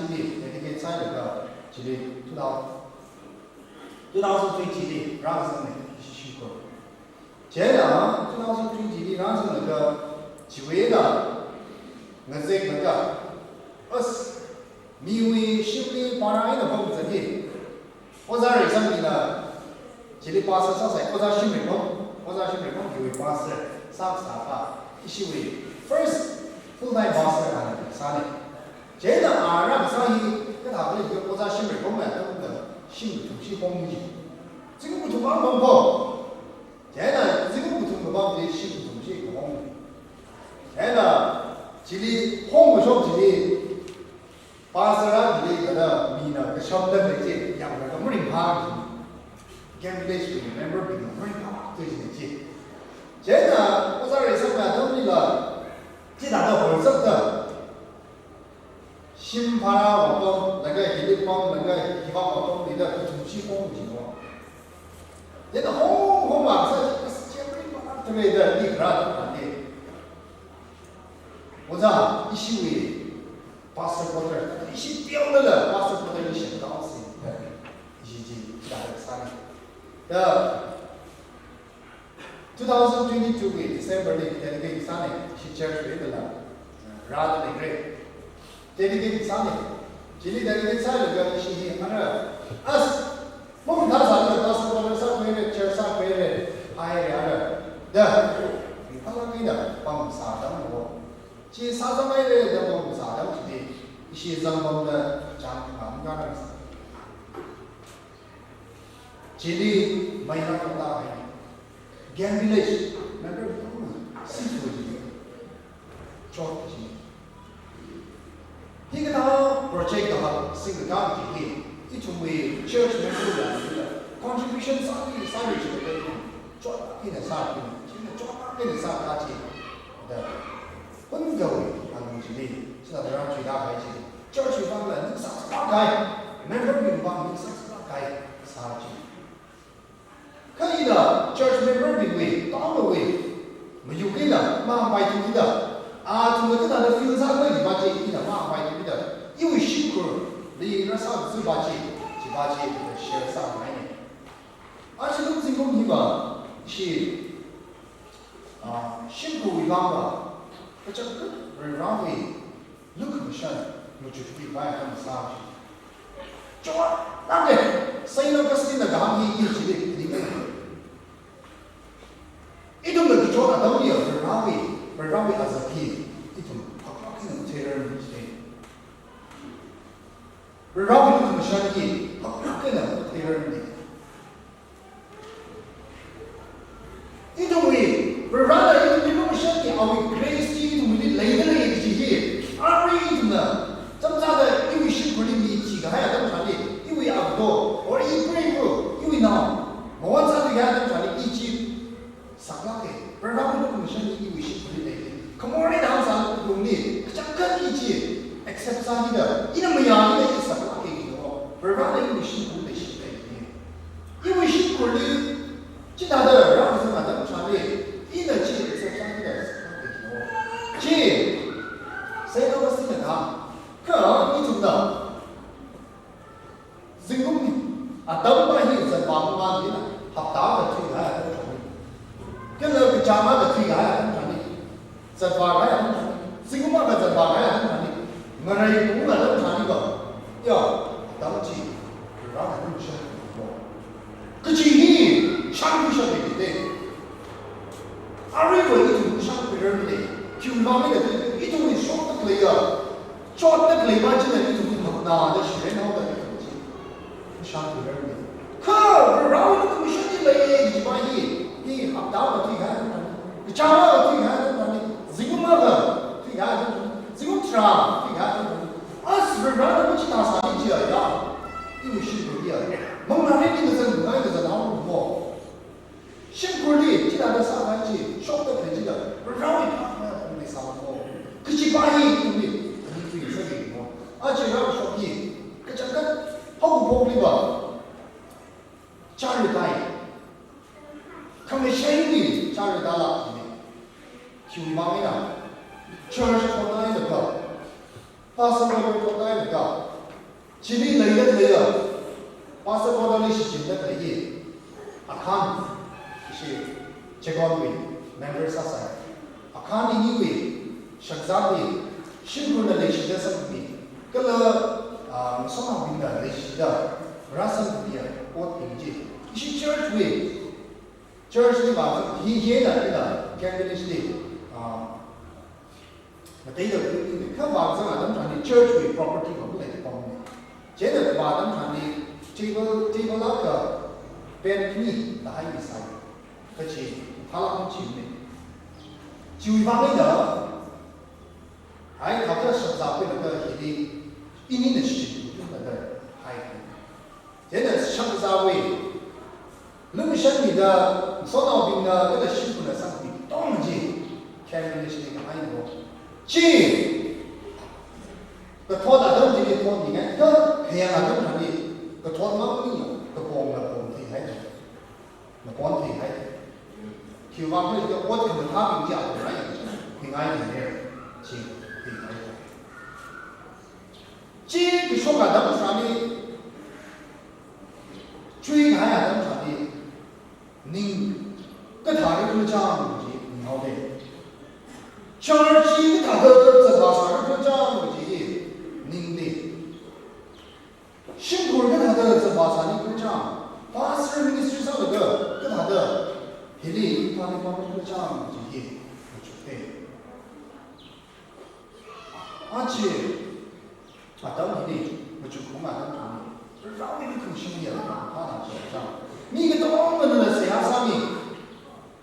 年那个在那个这里2020年让生的去过，接着2020年让生那个9月的我在那个因为心里把人的帮助的，我在生里呢，这里80岁，我在心里就会8038，一些为 first。full-time pastor 啊，啥的，这个啊，让上一跟他们一个国家新美工们都的新土气工艺，这个不同方法不，这个不同的方法新土气工艺，这个这里红不说这里，pastor 啊这里个的米呢个小的那些养那个木林趴，can be remember 比木林趴对这些，这个我在这上面都那个。这大的红色的，新帕拉活动那个地方那个地方活动里的土气风情况，这个红黄色这个这类的地方的，我讲一些为80过的，一些标的了80过的一些高兴，一些大的啥的，2022 December 的dedicated Sunday， 是 church 的了，rather than great。dedicated Sunday， 这里 dedicated Sunday 个是我们他啥的，到时候我上回的 church 上回的，哎呀的，他那边的帮啥的我，其实啥子买的都帮啥的，是的，一些人帮的讲俺家的，这里没那么大。Can Village, remember? Seafood. Chop. He got a project of single country here. It will church member contributions on the side of the chop in the side. Chop in the side party. The one going on to me. So there are 3大牌子 church 方面你啥大概 remember 你帮你啥大概啥子 church member bị quỳ tóm vào quỳ mà dù cái là mang bài chung cái đó chúng người ta đã feel ra cái gì bà chị cái là mang bài chung cái đó yêu ship của đi nó sao sự bà chị chỉ bà chị phải share sao này chỉ lúc gì cũng như vậy chỉ ship của vang vào cái chắc cái rồi vì lúc mà sao một chút bị bài không sao cho làm gì xây nó cái gì là cái gì chỉ để đi cái itu lagi coba tahu dia berawi azaki itu apa yang terjadi di sini berawi itu masyarakat apa yang terjadi itu berawi itu masyarakat awi grace itu mungkin lain di sini apa itu na sampai itu seperti ni jika ada dalam sana itu apa orang itu na mohon satu yang dalam sana itu sakake berawi itu masyarakat itu seperti ni kemudian dalam sana ini kecakap itu accept sahaja ini menjadi itu sakake itu berawi itu seperti ni itu seperti kita ada orang sama dalam sana ini accept sahaja sakake itu saya tahu pasti nak kalau itu dah singgung ni atau bayi sebab apa dia hafta betul ada kalau kecama betul ada sebab apa singgung apa sebab apa merai pun ada macam ni ya tahu sih orang itu siapa kecil ni sanggup siapa kita hari itu sanggup berani cuma ni itu ni short player short player macam ni itu makna ada sih nak ada itu sanggup berani kau orang itu mesti lagi jibai ni hafta betul kan kecama betul kan singgung apa betul kan singgung terang betul kan sebenarnya macam nasi dia ya ini sih dia mengenai ini tu mengenai tu nama apa simpulnya tidak ada sahaja short player dia berawi ni sama kecibahi ini itu sekali aja orang short ni kecakap aku boleh buat cari tahu kami sendiri cari tahu ini cuma mana church online的pastor online的jadi lain pastor online是真的可以akan是Checkon member sasa akan ini shakzati shimruna leshida sabbi kalau sama binda leshida rasa dia pot inji isi church ni bahawa ini ada candidates ni betul itu kan bahawa ada macam church property kamu lagi kamu jadi bahawa macam ni table apa pen ni dah ini saya kecil halak kecil ni cuma bang ini hai kata sampai lepas ini nasi itu ada hai jadi sampai lebih seni dah soal bina ada siapa nak sampai tong je kami nasi ni hai bo je ketua ada jadi ketua ni kan ke yang ada macam ni ketua mana ni kepong ti hai kepong ti hai kiu bang ni ketua tu kami dia apa ni tinggal di ni je这个说法怎么说呢？追看呀，怎么说呢？您跟他的不讲东西，你好的。像儿子跟他的这把啥不讲东西，您的。辛苦跟他的这把啥你不讲，把事你身上那个跟他的，黑里他的方面不讲东西，不就对。而且。当你我就恐怕当你让你更心眼了，他那手上，你个多么的谁呀上面，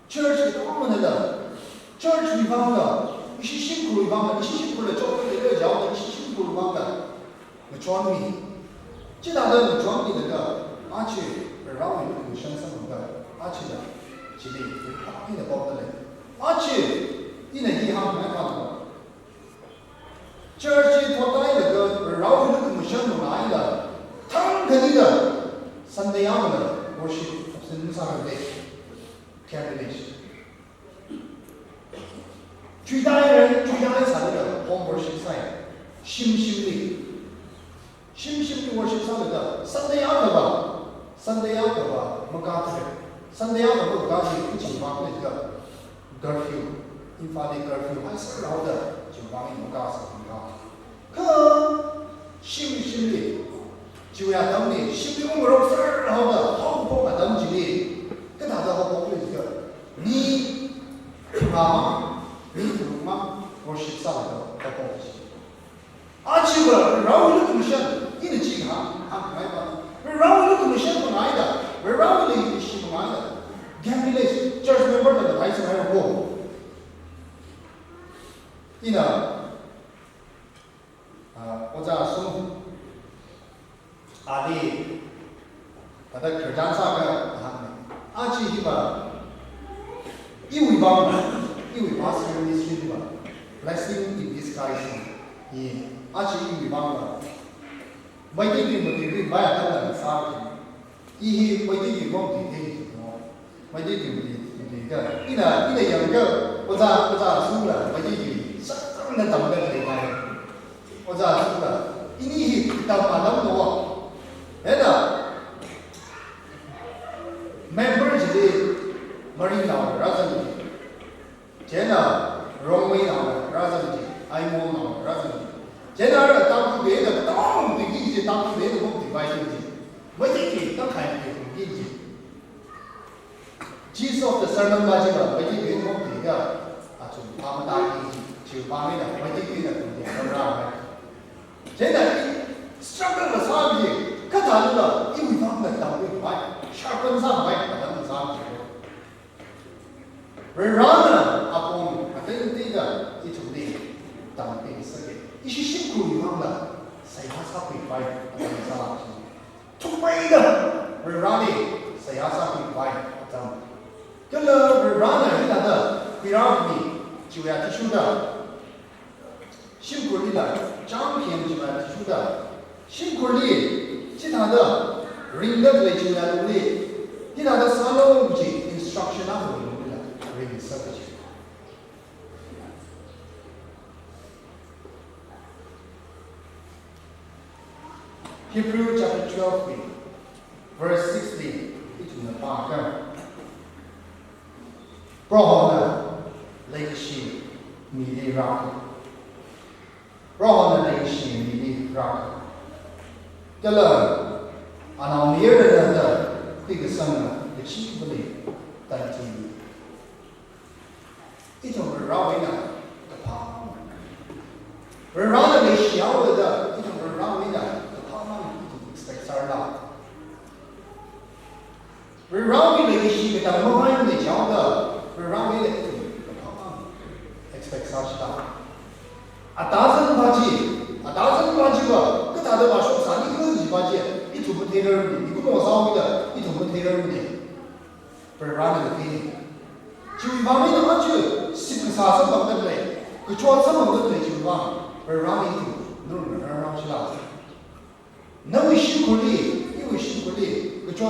这是多么的，这是一方的，你是辛苦一方的，你是辛苦的做不了这个脚，你是辛苦一方的，我装你，这大的我装你那个，而且让你更身上的，而且呢，这里有大片的包的嘞，而且你那银行没看到。church thought I the round the commission on either. Tangkhul Sunday worship of Sunday. candidates。最大的产业的 home worship site， 心的 worship site 的Sunday out 吧，Sunday out 吧，没搞错 ，Sunday out 没搞错，一起玩那个 curfew，Imphal East curfew， 还是老的，就玩没搞错，没搞。可心的，就要等你心里我们是好的，好不好等起的，跟他的好不好这个，你啊。你懂吗？我是上的东西。而且我让我的东西，你的健康来吧。让我的东西不来的，让我的东西不来的。干的嘞，这是没办法的，还是还有我。你呢？我在说，阿弟，他的客栈上个阿姐一把，一尾巴。因为巴斯人的训吧 ，blessing in disguise， 而且因为帮了，没得对不对？没有当然啥的，没得对帮对的什么，没得对不对的，你那个，我咋输了？没得对，真的当不了这个，我咋输了？你当那么多，member 就是marine now， 然后现在荣威now， 然后爱摩now， 然后现在当别的当的经济，当别的工地外经济，没得给当开的经济。Jesus of the sermon 嘛，这个没得给工地的，就他们大经济，就把那个没得给的工地都让开。现在上个的差别，可他那个因为他们当对外，下跟上外，他们差别。而然呢，阿公阿等这个一种的当兵事业，一些辛苦地方的，谁还差会快，阿等啥？出背的，而然的谁还差会快，阿等。这个而然呢，他的第二名就要提出的，辛苦的了，奖品就要提出的，辛苦的，其他的人的来就要努力，其他的三个东西 instruction 啊。Hebrews chapter 12, verse 16, itu merupakan Rohana legacy mili rak. Rohana legacy mili rak. Kalau anak mirip ada tiga sana kecil boleh tadi. Itu berawalnya apa? Berawal dari siapa dah? Itu berawalnya expectasinya. Berawal dari siapa dah? Mana yang dijawab dah? Berawal itu apa? Ekspektasinya. Atasan baca bah, kita ada masuk sani kerja baca. Itu betul ni. Itu masalah kita. Itu betul ni. Berawal itu. Cuma kami nak baca. Siksa sebab terlebih, kecuali sebab terlebih juga, berani itu, nurun orang silat. Nawi syukuri, kecuali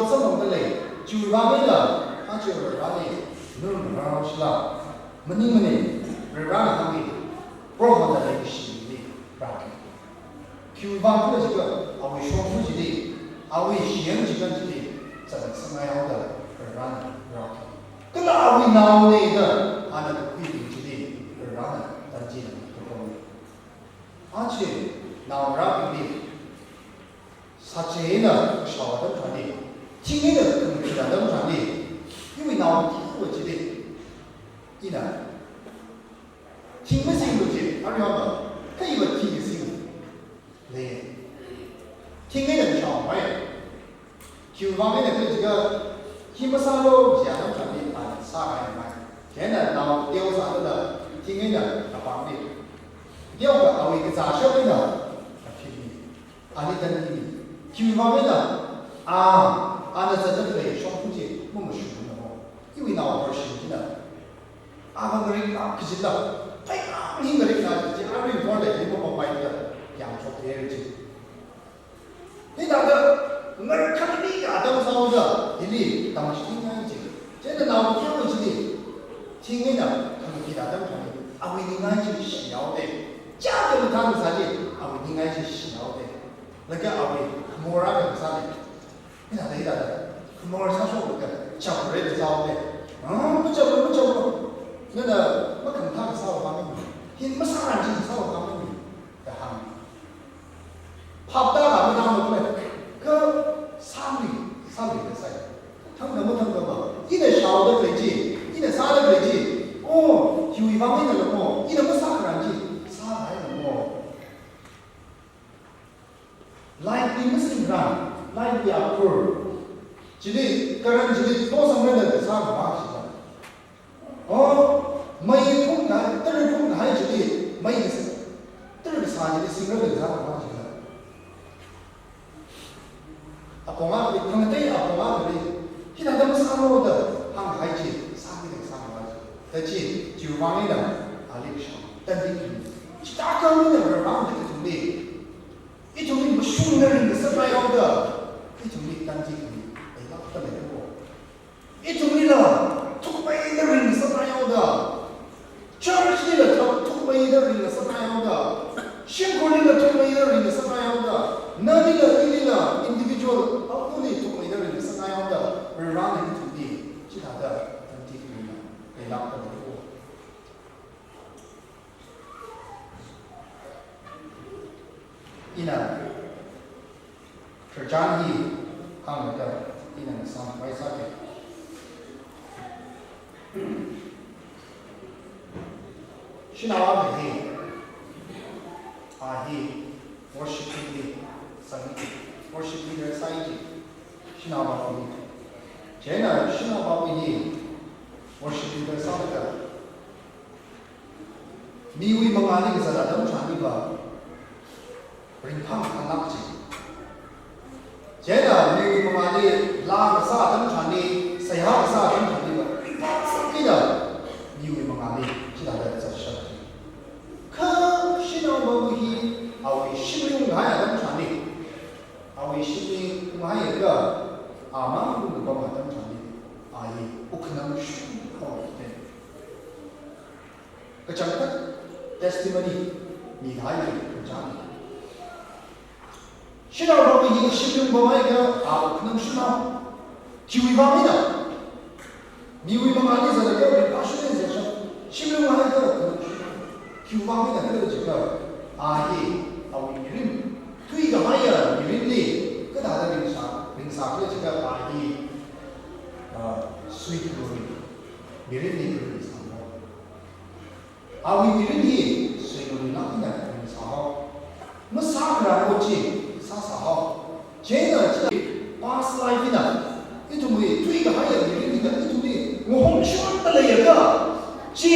sebab terlebih, juga beda, macam berani, nurun orang silat. Meni, berani kami, berapa terlebih sini, berani. Juga pun juga, awal syukur jadi, awal siang juga jadi, jangan semayang dah, berani. Kalau awal nawa ni dah. Ada kuih jadi berana dan jadi berkongsi. Aje naura ini sahaja sahaja tadi, tinggi dah kemudian dah tadi. Ini naura tiada jadi, ini tinggi sih jadi, ada apa? Kaya tinggi sih, leh. Tinggi dah sampai, cuma ini juga kita selalu jangan tadi sahaja mai. 现在到雕啥子的，今天的方面，第二个还有一个杂销的呢，批评，你等你，批评方面呢，那在这里双方界我们是什么？因为我是的，那个人可是的，你个人呢，这人过来你不买的，养出别人去，你那个，我看你家当啥子，你当时应该去，真的老天会这里，听见了，他们其他当中的，啊，为应该去小的，家的他们啥的，啊，为应该去小的，那个啊为摩拉的啥的，你哪里的？摩拉他说那个巧克力的烧的，不叫，那个不肯他的烧方面，你不杀人就烧方面的行，拍打啊不当的个三里的赛。ทั้งหมดอีเนี่ยชาว的累积อีเนี่ย啥的累积哦有一方面的人哦อีเนี่ย不啥个人积啥来的哦 like we missing ground like we are poor 这里个人这里多少人的啥个关系的哦没空的这里空的还这里没意思这里啥这里是个人啥个关系的啊公安的他们对啊公安的kita ada masalah ada hang haji sambil sama haji jual ini dah alik shang dan kita akan ini berapa itu ni musuh dari sesuai ada itu ni tanji ni elok tak lepas itu ni lah tupai dari sesuai ada church ni lah tupai dari sesuai ada syukur ni lah tupai dari sesuai ada nani lah ini lah individual aku ni tupai dari sesuai ada around into the 其他的问题里面给拉到一个。一呢，是张毅他们的一呢上外啥的，是哪个问题？啊，he worshiping the sun, worshiping the sun，是哪个问题？现在是哪方面的？我是觉得啥的？你为么个那个是那东传的个？人看看那个去。现在你为么个的拉个啥东传的？谁好个啥东传的个？你的，你为么个的？其他的在说。可是那么个是，啊为心灵还有东传的，啊为心灵还有个。啊，马路的爸爸当场的，啊也不可能虚构的。个讲的 testimony， 你还有个讲的。现在我们一个心灵爸爸一个啊，不可能是吗？就一方面的，你为什么你在这个80年前说，心灵还有个可能是，就方面的这个这个啊也啊为人，对个还有人的，个大的人啥？साथ में जगह आही sweet glory मेरे लिए ग्लोरी सामो आवी मेरे लिए sweet glory ना किना ग्लोरी सामो मसाकरा कोची सासाहो जेना जी पास लाइफ इना इतु मुझे तुई का हाय मेरे लिए का इतु मुझे वो शुरू तले यका जी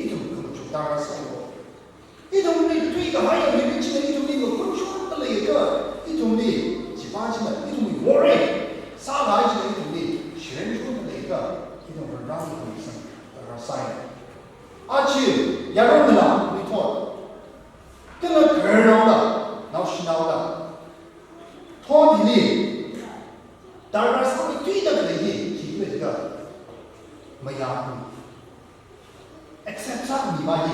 इतु कम चुता का सामो इतु मुझे तुई का हाय मेरे लिए इतु मुझे वो शुरू तले यका इतु मुझे 지바지만 이동이 워레 사가지 이동이 현존의 내가 이동을 라고 있어. 사인. 아치 야로들아 우리 토. 그는 별나오다. 나오시나오다. 토디니 다른 사람이 뛰다 그러기 기회가 뭐야? except 이바이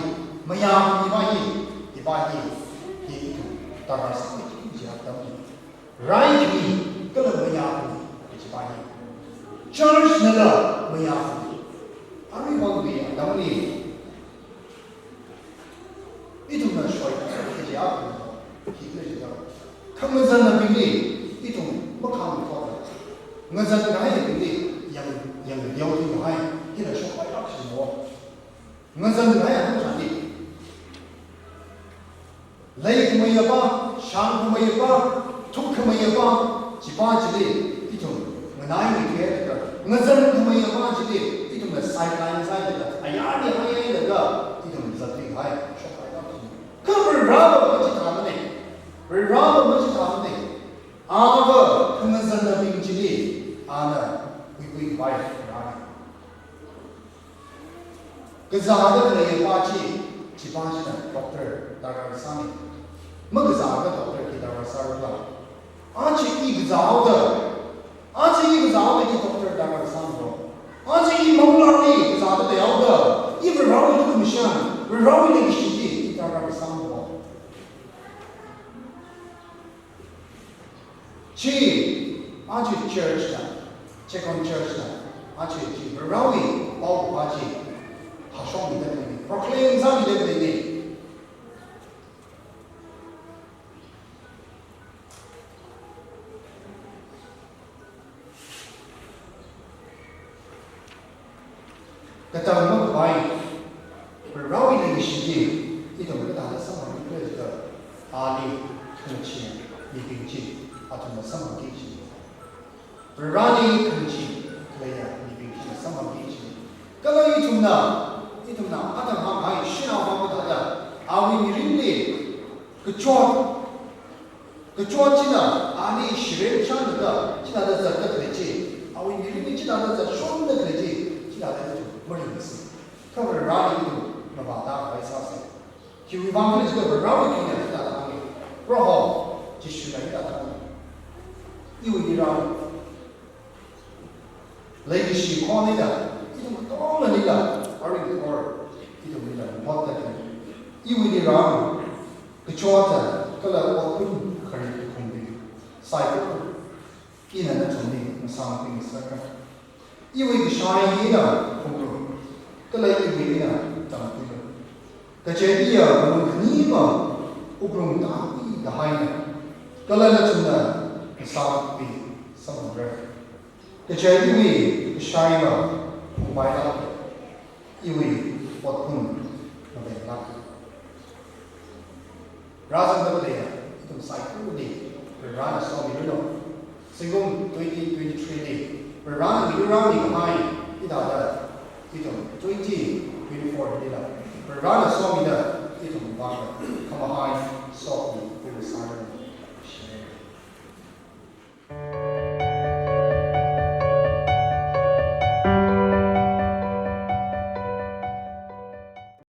뭐야 이바이 이도 다른 사람이 뛰지않다. Right me, kalau menyatu, cepat. Church nela menyatu. Hari waktu yang ni, itu nak syai kerja kita juga. Kamu jangan pilih itu bukan kau. Ngajak kaya pilih yang dia tu kaya kita syai apa semua. Ngajak kaya tu jadi. Lagi kemana apa, shang kemana apa.ทุกขมายบ้าจีบ้าจีดีที่ตรงเงินนายมีแค่เด็กเงินจันทร์ขมายบ้าจีดีที่ตรงมันไซน์ไลน์ไซน์เด็กไอ้ยาดีให้เด็กที่ตรงจัดทิ้งให้ชอบไปก็ทิ้งก็เรื่องราวมันจะทำอะไรเรื่องราวมันจะทำอะไรอาเบอร์เงินจันทร์บินจีดีอาน่ะวิไปร้านก็จะหาเด็กเลยบ้าจีบ้าจีน่ะด็อกเตอร์ดาราสามีเมื่อก็จะหาเด็กด็อกเตอร์ที่ดาราสามีआज एक जाओ द आज एक जाओ the doctor doctor सामने आज church 的 Checkon church 的，而且去 Rawi 包括而且他说你的对 proclaim 上你的对。Kata baik, berawi lagi sedih itu mereka ada sama juga juga ahli kunci, dipinci atau sama kunci. Berani kunci, kelihatan dipinci sama kunci. Kalau itu nak ada hal siapa mahu ada, ahli mirinli, kecuali cina ahli syirik cina ada zakat kunci, ahli mirinli cina ada zakat kunci, cina ada itu. Mereka kalau berani itu membaca bahasa Jadi bangkit juga berani kita tidak tahu. Roh Yesus tidak tahu. Ibu dirang lagi si kau ni dah itu betul ni dah hari itu itu ni dah muat tak. Ibu dirang kecuali kalau waktu kerja kumpi saya pun ini ada cumi masam ini sekarang. Ibu disayang ini dah kumpi. Kalau ibu ini tak kumpi. Kejadian belum kenima, belum tahu dah hanya. Kalau nak cuma sahabat samudera. Kejadian ini syai'ah mubailah. Iwi waktu mubailah. Rasa berbeda. Itu saya pun di berana suami dulu. Sehingga 2023 ni berana di kahai tidak ada. Itu 2024 ni lah. Berana suami dah itu membangga. Kamahai suami bersama.